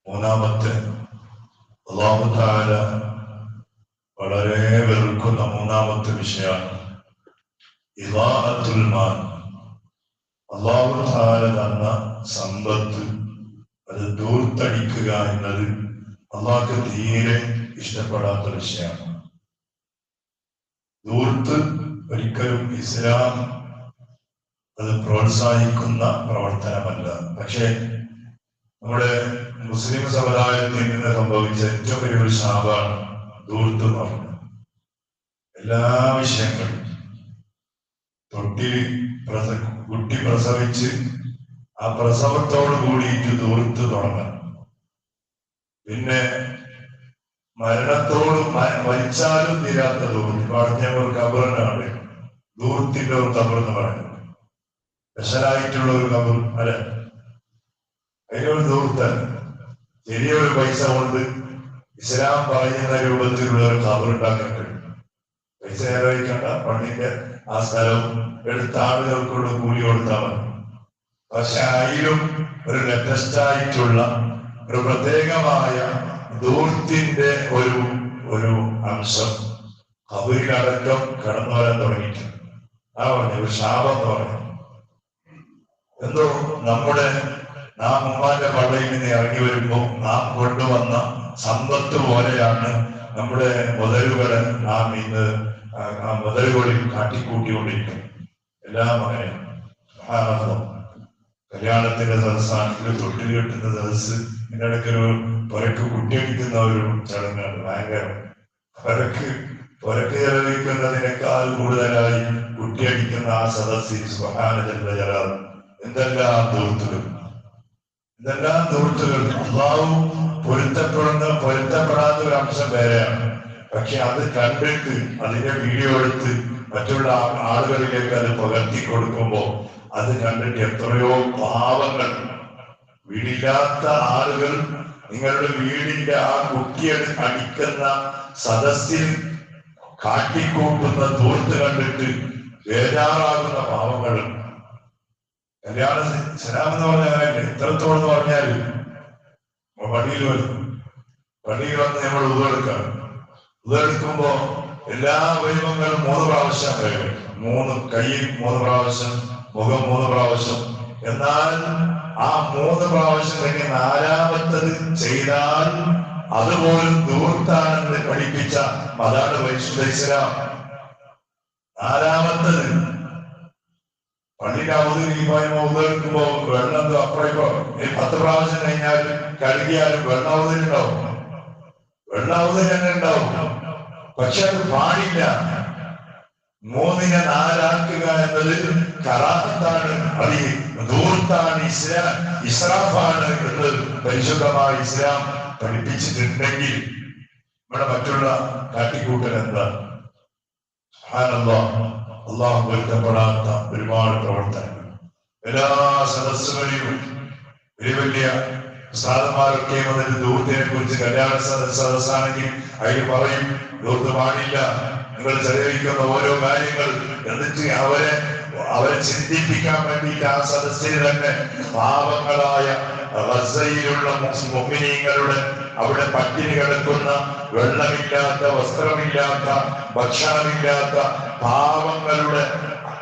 മൂന്നാമത്തെ അല്ലാഹു തആല വളരെ വെറുക്കുന്ന മൂന്നാമത്തെ വിഷയമാണ് ഇളാഅത്തുൽ മാൽ. അല്ലാഹു തആല തന്ന സമ്പത്ത് അത് ദൂർത്തടിക്കുക എന്നത് അള്ളാഹ്ക്ക് തീരെ ഇഷ്ടപ്പെടാത്ത വിഷയമാണ്. ദൂർത്ത് ഒരിക്കലും ഇസ്ലാം അത് പ്രോത്സാഹിക്കുന്ന പ്രവർത്തനമല്ല. പക്ഷേ നമ്മുടെ മുസ്ലിം സമുദായത്തിൽ നിന്ന് സംഭവിച്ച ഏറ്റവും വലിയൊരു ശാപമാണ് ദൂർത്ത് എന്ന് പറഞ്ഞത്. എല്ലാ വിഷയങ്ങളും കുട്ടി പ്രസവിച്ച് ആ പ്രസവത്തോട് കൂടിയിട്ട് ദൂർത്ത് തുടങ്ങാം. പിന്നെ മരിച്ചാലും തീരാത്ത ദൂർത്ത്. പറഞ്ഞ ഒരു കബറിനാണ് ദൂർത്തിന്റെ ഒരു കബർ എന്ന് പറയുന്നത്. സ്പെഷ്യലായിട്ടുള്ള ഒരു കബർ അല്ലെ, അതിനൊരു ദൂർത്തല്ല. ചെറിയൊരു പൈസ കൊണ്ട് ഇസ്ലാം പറയുന്ന രൂപത്തിലുള്ള ഒരു കബർ ഉണ്ടാക്കാൻ കഴിയും. പൈസ ചെലവഴിക്കണ്ട, പള്ളിന്റെ ആ സ്ഥലവും എടുത്ത ആളുകൾക്കുള്ള കൂലി കൊടുത്താൽ മതി. പക്ഷെ അതിലും ഒരു ലേറ്റസ്റ്റ് ആയിട്ടുള്ള ഒരു പ്രത്യേകമായ ദൂർത്തിന്റെ ഒരു അംശം കബറിലടക്കം കടന്നു വരാൻ തുടങ്ങിയിട്ടുണ്ട്. ആ പറഞ്ഞു ഒരു ശാപം എന്ന് പറഞ്ഞു. എന്തോ നാം ഉമ്മാന്റെ പള്ളിയിൽ നിന്ന് ഇറങ്ങി വരുമ്പോൾ നാം കൊണ്ടുവന്ന സമ്പത്ത് പോലെയാണ് നമ്മുടെ മുതലുകളെ നാം ഇന്ന് ആ മുതലുകളിൽ കാട്ടിക്കൂട്ടിക്കൊണ്ടിരിക്കുന്നത്. എല്ലാ മകനും കല്യാണത്തിന്റെ സദസ്സാണെങ്കിലും തൊട്ടിൽ കെട്ടുന്ന സദസ്സ്, ഇതിനിടയ്ക്കൊരു പുരക്ക് കുട്ടിയടിക്കുന്ന ഒരു ചടങ്ങാണ്. ഭയങ്കര പുരക്ക് ചെലവഴിക്കുന്നതിനേക്കാൾ കൂടുതലായി കുട്ടിയടിക്കുന്ന ആ സദസ്സിൽ സുബ്ഹാനല്ലാഹ് ജലാൽ എന്തെല്ലാം ദൂർത്തുകൾ. അല്ലാഹു പൊരുത്തപ്പെടാത്ത ഒരു അംശം വേറെയാണ്. പക്ഷെ അത് കണ്ടിട്ട് അതിന്റെ വീഡിയോ എടുത്ത് മറ്റുള്ള ആളുകളിലേക്ക് അത് പകർത്തി കൊടുക്കുമ്പോൾ അത് കണ്ടിട്ട് എത്രയോ പാവങ്ങൾ, വീടില്ലാത്ത ആളുകൾ നിങ്ങളുടെ വീടിന്റെ ആ കുട്ടിയെ അടിക്കുന്ന സദസ്സിൽ കാട്ടിക്കൂട്ടുന്ന ദൂർത്ത് കണ്ടിട്ട് ബേജാറാകുന്ന പാവങ്ങളും. കല്യാണം സലാം എന്ന് പറഞ്ഞാൽ എത്രത്തോളം എന്ന് പറഞ്ഞാൽ പള്ളിയിൽ വന്ന് നമ്മൾ ഉദെടുക്കണം. ഉദെടുക്കുമ്പോ എല്ലാ വൈഭവങ്ങളും 3 പ്രാവശ്യം കഴിയും. കയ്യിൽ 3 പ്രാവശ്യം, മുഖം 3 പ്രാവശ്യം. എന്നാൽ ആ 3 പ്രാവശ്യം കഴിഞ്ഞ് 4ാമത്തത് ചെയ്താൽ അതുപോലും ദൂർത്താണെന്ന് പഠിപ്പിച്ച അതാണ് പരിശുദ്ധ ഇസ്ലാം. 4ാമത്തത് പള്ളിയുടെ ഉദെടുക്കുമ്പോ വെള്ളം അപ്പുറപ്പോ 10 പ്രാവശ്യം കഴിഞ്ഞാൽ കഴുകിയാലും വെള്ളാവുതലുണ്ടാവും. വെള്ളാവുതൽ തന്നെ ഉണ്ടാവും. പക്ഷെ അത് പാടില്ല. 3നെ 4 എന്നത് കറാഹത്താണ്, അത് ദൂർത്താണ്, ഇസ്രാഫാണ് എന്ന് പരിശുദ്ധമായ ഇസ്ലാം പഠിപ്പിച്ചിട്ടുണ്ടെങ്കിൽ ഇവിടെ മറ്റുള്ള കാട്ടിക്കൂട്ടൽ എന്താ? സുബ്ഹാനല്ലാഹ്. അള്ളാഹു പൊരുത്തപ്പെടാത്ത ഒരുപാട് പ്രവർത്തനങ്ങൾ എല്ലാ സദസ്സുകളിലും വലിയ ഉസ്താദന്മാരൊക്കെ അതിന്റെ ദൂർത്തിനെ കുറിച്ച് കല്യാണ സദസ്സാണെങ്കിൽ അതിൽ പറയും ദൂർത്ത് പാടില്ല, നിങ്ങൾ ചെലവഴിക്കുന്ന ഓരോ കാര്യങ്ങൾ. എന്നിട്ട് അവരെ ചിന്തിപ്പിക്കാൻ വേണ്ടിയിട്ട് ആ സദസ്സിൽ തന്നെ പാവങ്ങളായ ഗസയിലുള്ള മുഅ്മിനീങ്ങളുടെ, അവിടെ പട്ടിണി കിടക്കുന്ന, വെള്ളമില്ലാത്ത, വസ്ത്രമില്ലാത്ത, ഭക്ഷണമില്ലാത്ത പാവങ്ങളുടെ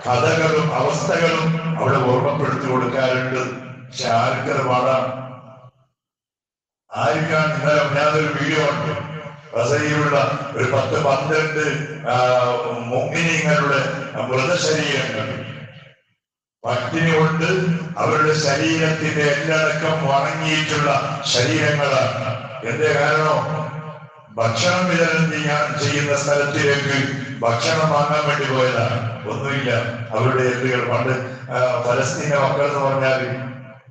കഥകളും അവസ്ഥകളും അവിടെ ഓർമ്മപ്പെടുത്തി കൊടുക്കാറുണ്ട്. പക്ഷെ ആർക്കത് പാടാം? ആർക്കാണ്? ഇന്നലെ ഞാനൊരു വീഡിയോ ഉണ്ട്. ഗസയിലുള്ള ഒരു 10-12 മുഅ്മിനീങ്ങളുടെ മൃതശരീരങ്ങൾ പട്ടിണി കൊണ്ട് അവരുടെ ശരീരത്തിന്റെ എല്ലടക്കം വണങ്ങിയിട്ടുള്ള ശരീരങ്ങളാണ്. എന്തേ കാരണം? ഭക്ഷണം വിതരണം ചെയ്യുന്ന സ്ഥലത്തിലേക്ക് ഭക്ഷണം വാങ്ങാൻ വേണ്ടി പോയതാണ്. ഒന്നുമില്ല, അവരുടെ എല്ലുകൾ. പണ്ട് ഫലസ്തീന മക്കൾ എന്ന് പറഞ്ഞാൽ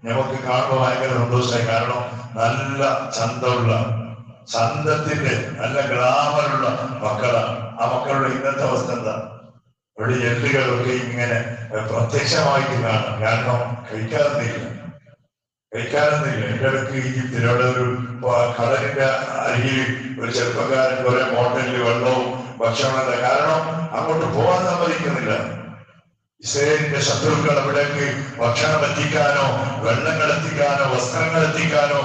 നമുക്ക് കാണുമ്പോൾ ഭയങ്കര സന്തോഷമായി. കാരണം നല്ല ചന്തത്തിന്റെ നല്ല ഗ്ലാമറുള്ള മക്കളാണ്. ആ മക്കളുടെ ഇന്നത്തെ അവസ്ഥ എന്താ? അവരുടെ എല്ലുകളൊക്കെ ഇങ്ങനെ പ്രത്യക്ഷമായിട്ട് കാണാം. കാരണം കഴിക്കാറൊന്നുമില്ല. എന്റെ അടുക്ക് ഈജിപ്തിലൂടെ ഒരു കടലിന്റെ അരികിൽ ഒരു ചെറുപ്പക്കാരൻ കുറെ ഹോട്ടലിൽ വെള്ളവും ഭക്ഷണവും. കാരണം അങ്ങോട്ട് പോകാൻ സമ്മതിക്കുന്നില്ല. ഇസ്രായേലിന്റെ ശത്രുക്കൾ അവിടേക്ക് ഭക്ഷണം എത്തിക്കാനോ വെള്ളങ്ങൾ എത്തിക്കാനോ വസ്ത്രങ്ങൾ എത്തിക്കാനോ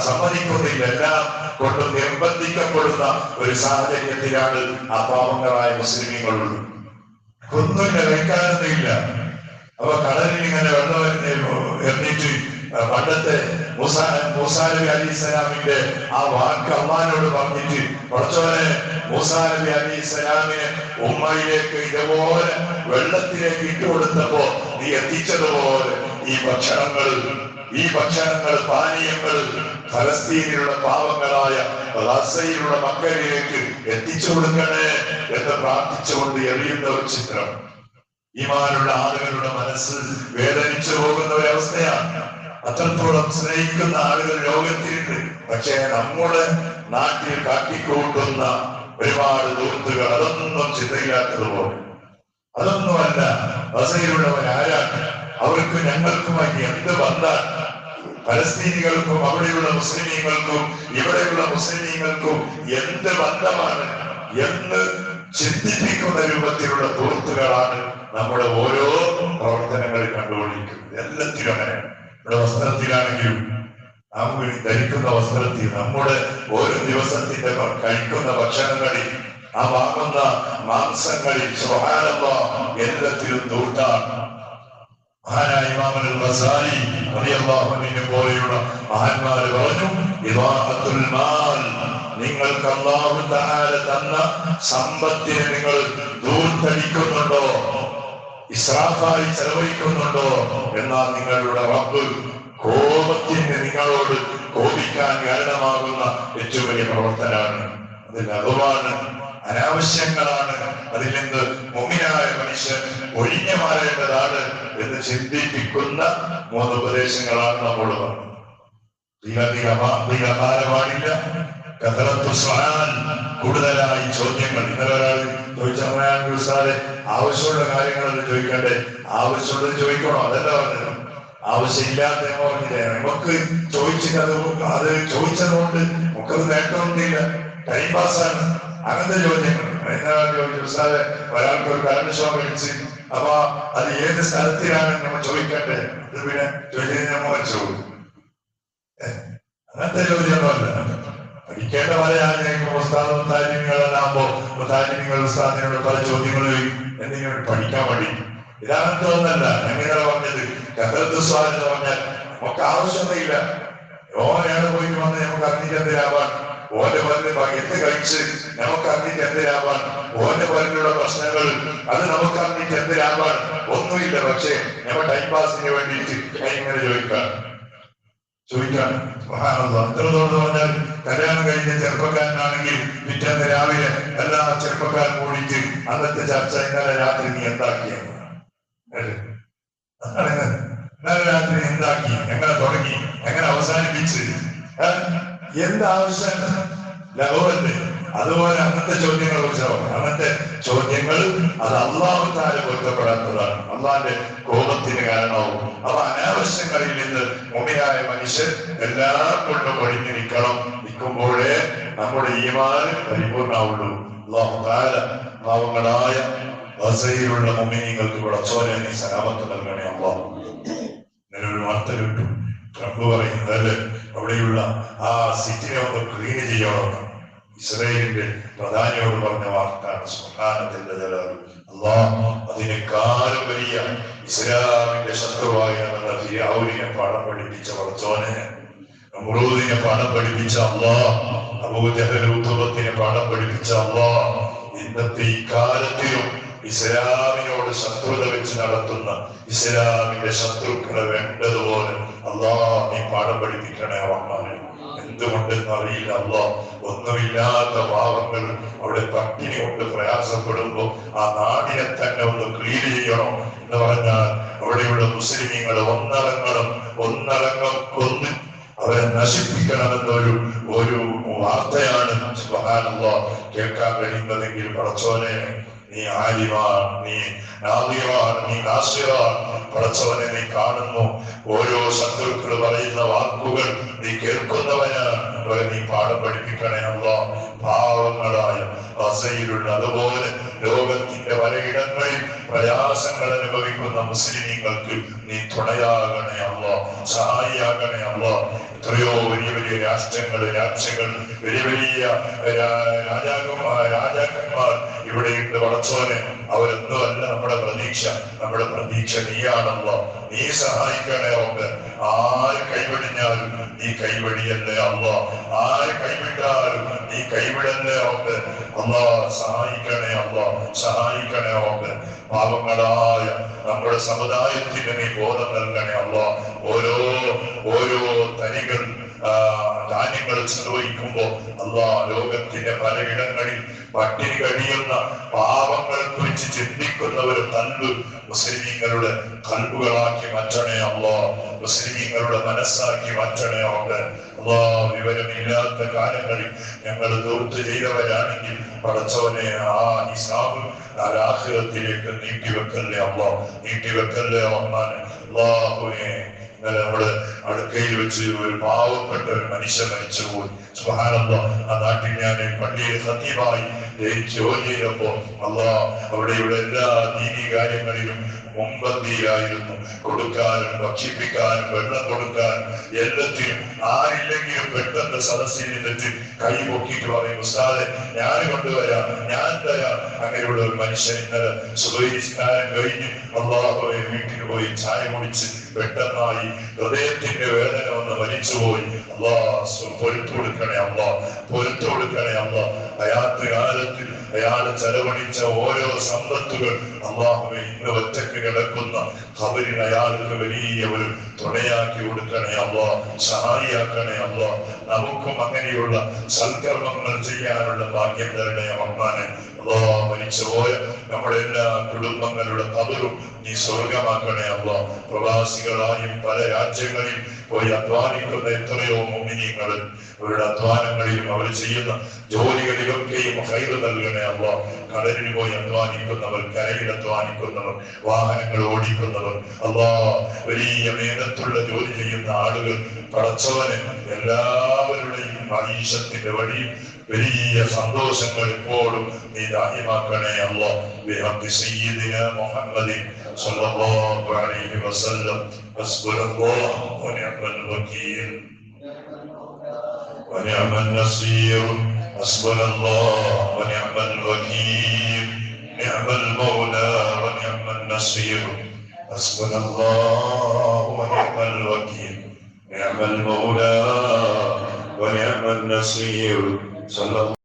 സമ്മതിക്കുന്നില്ല. എല്ലാം കൊണ്ട് നിർബന്ധിക്കപ്പെടുന്ന ഒരു സാഹചര്യത്തിലാണ് ആ പാവങ്ങളായ മുസ്ലിമീങ്ങളുള്ളത്. ഒന്നുമില്ല, കഴിക്കാനൊന്നുമില്ല. അപ്പൊ കടലിൽ ഇങ്ങനെ വെള്ളം എറിഞ്ഞിട്ട് പണ്ടത്തെ മൂസാ നബി അലൈഹിസ്സലാമിന്റെ ആ വാക്ക് അള്ളാഹിനോട് പറഞ്ഞിട്ട്, പടച്ചോനെ മൂസാ നബി അലൈഹിസ്സലാമിനെ ഉമ്മയിലേക്ക് ഇതുപോലെ വെള്ളത്തിലേക്ക് ഇട്ടുകൊടുത്തപ്പോ നീ എത്തിച്ചതുപോലെ ഈ ഭക്ഷണങ്ങൾ പാനീയങ്ങൾ ഫലസ്തീനിലുള്ള പാവങ്ങളായ ഗസയിലുള്ള മക്കളിലേക്ക് എത്തിച്ചു കൊടുക്കണേ എന്ന് പ്രാർത്ഥിച്ചുകൊണ്ട് എറിയുന്ന ഒരു ചിത്രം. ഈമാനുള്ള ആളുകളുടെ മനസ്സ് വേദനിച്ചു പോകുന്ന ഒരവസ്ഥയാണ്. അത്രത്തോളം സ്നേഹിക്കുന്ന ആളുകൾ ലോകത്തിലുണ്ട്. പക്ഷേ നമ്മുടെ നാട്ടിൽ കാട്ടിക്കൂട്ടുന്ന ഒരുപാട് ദൂർത്തുകൾ അതൊന്നും ചിന്തയില്ലാത്തതുപോലെ. അതൊന്നുമല്ല, ഗസയിലുള്ളവരാരാണ്? അവർക്ക് ഞങ്ങൾക്കുമായി എന്ത് ബന്ധം? ഫലസ്തീനികൾക്കും അവിടെയുള്ള മുസ്ലിമീങ്ങൾക്കും ഇവിടെയുള്ള മുസ്ലിമീങ്ങൾക്കും എന്ത് ബന്ധമാണ് എന്ന് ചിന്തിപ്പിക്കുന്ന രൂപത്തിലുള്ള ദൂർത്തുകളാണ് നമ്മുടെ ഓരോ പ്രവർത്തനങ്ങളിൽ കണ്ടുകൊണ്ടിരിക്കുന്നത്. എല്ലാത്തിലും അങ്ങനെ. ഇവിടെ വസ്ത്രത്തിലാണെങ്കിലും നാം ധരിക്കുന്ന വസ്ത്രത്തിൽ, നമ്മുടെ ഓരോ ദിവസത്തിന്റെ കഴിക്കുന്ന ഭക്ഷണങ്ങളിൽ, ആ വാങ്ങുന്ന മാംസങ്ങളിൽ സുബ്ഹാനല്ലാഹ് എല്ലാത്തിലും ദൂർത്താണ്. മഹാനായ ഇമാം അൽ-ഗസാലി റളിയല്ലാഹു അൻഹു പോലെയുള്ള മഹാന്മാർ പറഞ്ഞു, ഇദാഅത്തുൽ മാൽ, നിങ്ങൾക്ക് അല്ലാഹു തആല തന്ന സമ്പത്തിനെ നിങ്ങൾ ദൂർത്തടിക്കുന്നുണ്ടോ, ഇസ്രാഫായി ചെലവഴിക്കുന്നുണ്ടോ, എന്നാൽ നിങ്ങളുടെ റബ്ബ് കോപത്തിന് നിങ്ങളോട് കോപിക്കാൻ കാരണമാകുന്ന ഏറ്റവും വലിയ പ്രവർത്തനമാണ്. അതിൽ അതുമാണ്, അനാവശ്യങ്ങളാണ്. അതിൽ നിന്ന് മുഅ്മിനായ മനുഷ്യൻ ഒഴിഞ്ഞു മാറേണ്ടതാണ് എന്ന് ചിന്തിപ്പിക്കുന്ന 3 ഉപദേശങ്ങളാണ് നമ്മോട് പറഞ്ഞത്. പാടില്ല. കൂടുതലായി ചോദ്യങ്ങൾ. ഇന്നലെ ഒരാൾ ചോദിച്ചാൽ ആവശ്യമുള്ള കാര്യങ്ങളൊന്നും ചോദിക്കണ്ടേ, ആവശ്യമുള്ളത് ചോദിക്കണോ? അതല്ല പറഞ്ഞത്. ആവശ്യമില്ലാത്ത പറഞ്ഞില്ലേ, നമുക്ക് ചോദിച്ചിട്ട് അത് ചോദിച്ചതുകൊണ്ട് നമുക്കത് നേട്ടമൊന്നുമില്ല, ടൈം പാസ്സാണ്. അങ്ങനത്തെ ചോദ്യങ്ങൾ. ചോദിച്ചാല് ഒരാൾക്ക് ഒരു കറണ്ട് ഷോ കഴിച്ച്, അപ്പൊ അത് ഏത് സ്ഥലത്തിലാണ് നമ്മൾ ചോദിക്കണ്ടേ, ഇത് പിന്നെ ചോദിച്ചു ചോദിക്കും. അങ്ങനത്തെ ചോദ്യമൊന്നുമല്ല. പഠിക്കേണ്ട പല ഉസ്താദികളാകുമ്പോ ഉസ്താദിനോട് പല ചോദ്യങ്ങൾ എന്തെങ്കിലും പഠിക്കാൻ വേണ്ടി. ഇതാണെന്ന് തോന്നല്ല. എങ്ങനെ പറഞ്ഞത് കഥസ്വാദ് എന്ന് പറഞ്ഞാൽ നമുക്ക് ആവശ്യമൊന്നുമില്ല. ഓനെയാണ് പോയിട്ട് വന്ന് നമുക്ക് അറിഞ്ഞിട്ട് എന്തിനാവാൻ, ഓന്റെ പല്ല് എന്ത് കഴിച്ച് നമുക്ക് അറിഞ്ഞിട്ട് എന്തിനാവാൻ, ഓന്റെ പല്ലിലുള്ള പ്രശ്നങ്ങൾ അത് നമുക്ക് അറിഞ്ഞിട്ട് എന്തിനാവാൻ ഒന്നുമില്ല. പക്ഷേ നമ്മൾ ടൈം പാസിന് വേണ്ടിയിട്ട് ഇങ്ങനെ ചോദിക്കാൻ അത്രത്തോളം പറഞ്ഞാൽ, കല്യാണം കഴിഞ്ഞ ചെറുപ്പക്കാരനാണെങ്കിൽ പിറ്റേന്ന് രാവിലെ എല്ലാ ചെറുപ്പക്കാരും കൂടിയിട്ട് അന്നത്തെ ചർച്ച ഇന്നലെ രാത്രി നീ എന്താക്കിയാണ്, ഇന്നലെ രാത്രി എന്താക്കി, എങ്ങനെ തുടങ്ങി, എങ്ങനെ അവസാനിപ്പിച്ച്, എന്താവശ്യം ലഘുവല്ലേ. അതുപോലെ അങ്ങനത്തെ ചോദ്യങ്ങളെ കുറിച്ച് അങ്ങനത്തെ ചോദ്യങ്ങൾ അത് അല്ലാഹു തആല പൊരുത്തപ്പെടാത്തതാണ്, അള്ളാന്റെ കോപത്തിന് കാരണമാവും. അപ്പൊ അനാവശ്യങ്ങളിൽ നിന്ന് മുഅ്മിനായ മനുഷ്യൻ എല്ലാം കൊണ്ടും ഒഴിഞ്ഞിരിക്കണം. നിൽക്കുമ്പോഴേ നമ്മുടെ ഈമാൻ പരിപൂർണ്ണമാവുള്ളൂ. അല്ലാഹു തആല പാവങ്ങളായ ഗസയിലുള്ള മുഅ്മിനീങ്ങൾക്ക് പടച്ചോനെ നീ സലാമത്ത് നൽകണേ അല്ലാഹ്. ഇങ്ങനെ ഒരു വാർത്ത കിട്ടും, ട്രംപ് പറയുന്നത് അവിടെയുള്ള ആ സിറ്റിനെ ഒന്ന് ക്ലീൻ ചെയ്യണം. ഇസ്രായേലിന്റെ പ്രധാനിയോട് പറഞ്ഞ വാർത്തയാണ്. സുബ്ഹാനത്തിന്റെ ജലാൽ. അല്ലാഹ് അതിനേക്കാളും വലിയ ഇസ്ലാമിന്റെ ശത്രുവായ ഫിർഔനെ പാഠം പഠിപ്പിച്ച പടച്ചോനെ, നമ്രൂദിനെ പാഠം പഠിപ്പിച്ച അല്ലാഹ്, അബൂജഹൽ ഉത്ബത്തിനെ പാഠം പഠിപ്പിച്ച അല്ലാഹ്, ഇന്നത്തെ ഈ കാലത്തിലും ഇസ്ലാമിനോട് ശത്രുത വെച്ച് നടത്തുന്ന ഇസ്ലാമിന്റെ ശത്രുക്കളെ വേണ്ടതുപോലെ അല്ലാഹ് നീ പാഠം പഠിപ്പിക്കണേ റഹ്മാനെ. എന്തുകൊണ്ടെന്ന് അറിയില്ല അല്ലാഹ്, ഒന്നുമില്ലാത്ത പാവങ്ങൾ അവിടെ പട്ടിണി കൊണ്ട് പ്രയാസപ്പെടുമ്പോ ആ നാടിനെ തന്നെ ഒന്ന് ക്ലീൻ ചെയ്യണം എന്ന് പറഞ്ഞാൽ അവിടെയുള്ള മുസ്ലിമീങ്ങൾ ഒന്നടങ്കം കൊന്ന് അവരെ നശിപ്പിക്കണമെന്നൊരു വാർത്തയാണ് സുബ്ഹാനല്ലാഹ് കേൾക്കാൻ കഴിയുന്നതെങ്കിൽ പടച്ചോനെ നീ ആലിമാണ്, നീ നാദിറാണ്, നീ നാസിറാണ്. പടച്ചവനെ നീ കാണുന്നു. ഓരോ ശത്രുക്കൾ പറയുന്ന വാക്കുകൾ നീ കേൾക്കുന്നവനാണ്. നീ പാഠം പഠിപ്പിക്കണേ അല്ലാഹ്. പാവങ്ങളായ ഗസയിലുള്ള അതുപോലെ ലോകത്തിന്റെ പലയിടങ്ങളിൽ പ്രയാസങ്ങൾ അനുഭവിക്കുന്ന മുസ്ലിമീങ്ങൾക്ക് നീ തുണയാകണേ അല്ലാഹ്, സഹായിയാകണേ അല്ലാഹ്. എത്രയോ വലിയ വലിയ രാജ്യങ്ങൾ, വലിയ വലിയ രാജാക്കന്മാർ ഇവിടെയുണ്ട് പടച്ചോനെ. അവരൊന്നുമല്ല നമ്മുടെ പ്രതീക്ഷ നീയാണല്ലോ. നീ സഹായിക്കണേ റബ്ബേ. ആര് കൈവടിഞ്ഞാലും നീ കൈവടിയല്ലേ അല്ലാഹ്, ആര് കൈവിട്ടാലും നീ കൈവിടല്ലേ റബ്ബേ. അല്ലാഹ് സഹായിക്കണേ റബ്ബേ. പാവങ്ങളായ നമ്മുടെ സമുദായത്തിന് നീ ബോധം നൽകണേ അല്ലാഹ്. ഓരോ തനികൾ ധാന്യങ്ങൾ ചെലവഴിക്കുമ്പോ അല്ലാഹ്, ലോകത്തിന്റെ പലയിടങ്ങളിൽ പട്ടിണി കഴിയുന്ന പാവങ്ങളെ കുറിച്ച് ചിന്തിക്കുന്നവര് മുസ്ലിമീങ്ങളുടെ കൽബുകളാക്കി മാറ്റണേ അല്ലാഹ്, മുസ്ലിമീങ്ങളുടെ മനസ്സാക്കി മാറ്റണേ റബ്ബേ. അല്ലാഹ്, വിവരമില്ലാത്ത കാലങ്ങളിൽ ഞങ്ങൾ ദൂർത്ത് ചെയ്തവരാണെങ്കിൽ പടച്ചവനെ ആ ഹിസാബ് ആഖിറത്തിലേക്ക് നീട്ടിവെക്കല്ലേ അല്ലാഹ്, നീട്ടിവെക്കല്ലേ റഹ്മാനെ. അല്ലാഹുവേ, നമ്മുടെ അടുക്കയിൽ വെച്ച് ഒരു പാവപ്പെട്ട ഒരു മനുഷ്യൻ മരിച്ചുപോയി. സുബ്ഹാനല്ലാഹ്, ആ നാട്ടിൽ ഞാൻ പള്ളിയിൽ ഖതീബായി ജോലി ചെയ്തപ്പോ അല്ലാഹ്, അവിടെ എല്ലാ ദീനീ കാര്യങ്ങളിലും മുമ്പന്തിയിലായിരുന്നു. കൊടുക്കാനും ഭക്ഷിപ്പിക്കാനും വെള്ളം കൊടുക്കാനും എല്ലാത്തിനും. ആരില്ലെങ്കിലും പെട്ടെന്ന് സദസ്സിൽ നിന്നിട്ട് കൈ പൊക്കിയിട്ട് പറയും, ഉസ്താദെ ഞാൻ കൊണ്ടുവരാം, ഞാൻ തരാം. അങ്ങനെയുള്ള ഒരു മനുഷ്യൻ ഇന്നലെ സുബഹിസ്കാരം കഴിഞ്ഞ് അല്ലാഹുവേ വീട്ടിൽ പോയി ചായ കുടിച്ച് പെട്ടെന്നായി ഹൃദയത്തിന്റെ വേദന വന്ന് മരിച്ചുപോയി. അല്ലാഹ് പൊരുത്തു കൊടുക്കണേ അല്ലാഹ്. ഹയാത്ത് കാലത്തിൽ അയാൾ ചെലവഴിച്ച ഓരോ സമ്പത്തുകൾ അല്ലാഹുവേ ഇന്ന് ഒറ്റക്ക് കിടക്കുന്ന ഖബറിൽ അയാൾക്ക് വലിയ ഒരു തുണയാക്കി കൊടുക്കണേ അല്ലാഹ്, സഹായിയാക്കണേ അല്ലാഹ്. നമുക്കും അങ്ങനെയുള്ള സൽക്കർമ്മങ്ങൾ ചെയ്യാനുള്ള ഭാഗ്യം തരണേ റഹ്മാനെ. അല്ലാഹ്, മരിച്ചുപോയ നമ്മുടെ എല്ലാ കുടുംബങ്ങളുടെ ഖബറും നീ സ്വർഗമാക്കണേ അല്ലാഹ്. പ്രവാസികളായും പല രാജ്യങ്ങളിൽ പോയി അധ്വാനിക്കുന്ന എത്രയോ മുഅ്മിനീങ്ങൾ, അവരുടെ അധ്വാനങ്ങളിലും അവർ ചെയ്യുന്ന ജോലികളിലൊക്കെയും ഖൈറ് നൽകണേ അല്ലാഹ്. കടലിൽ പോയി അധ്വാനിക്കുന്നവർ, കരയിൽ അധ്വാനിക്കുന്നവർ, വാഹനങ്ങൾ ഓടിക്കുന്നവർ, അല്ലാഹ് വലിയ മേധത്തുള്ള ജോലി ചെയ്യുന്ന ആളുകൾ, പടച്ചവനെ എല്ലാവരുടെയും മഈശത്തിന്റെ വഴി വലിയ സന്തോഷങ്ങൾ എപ്പോഴും നീ ദാഹിമാക്കണേ അല്ലാഹ്. ബിഹഖി സയ്യിദിനാ മുഹമ്മദ് സ്വല്ലല്ലാഹു അലൈഹി വസല്ലം. ഹസ്ബുനല്ലാഹു വനിഅമൽ വകീൽ വനിഅമൻ നസീർ. ഹസ്ബുനല്ലാഹു വനിഅമൽ വകീൽ നിഅമൽ മൗലാ വനിഅമൻ നസീർ. ഹസ്ബുനല്ലാഹു വനിഅമൽ വകീൽ നിഅമൽ മൗലാ വനിഅമൻ നസീർ.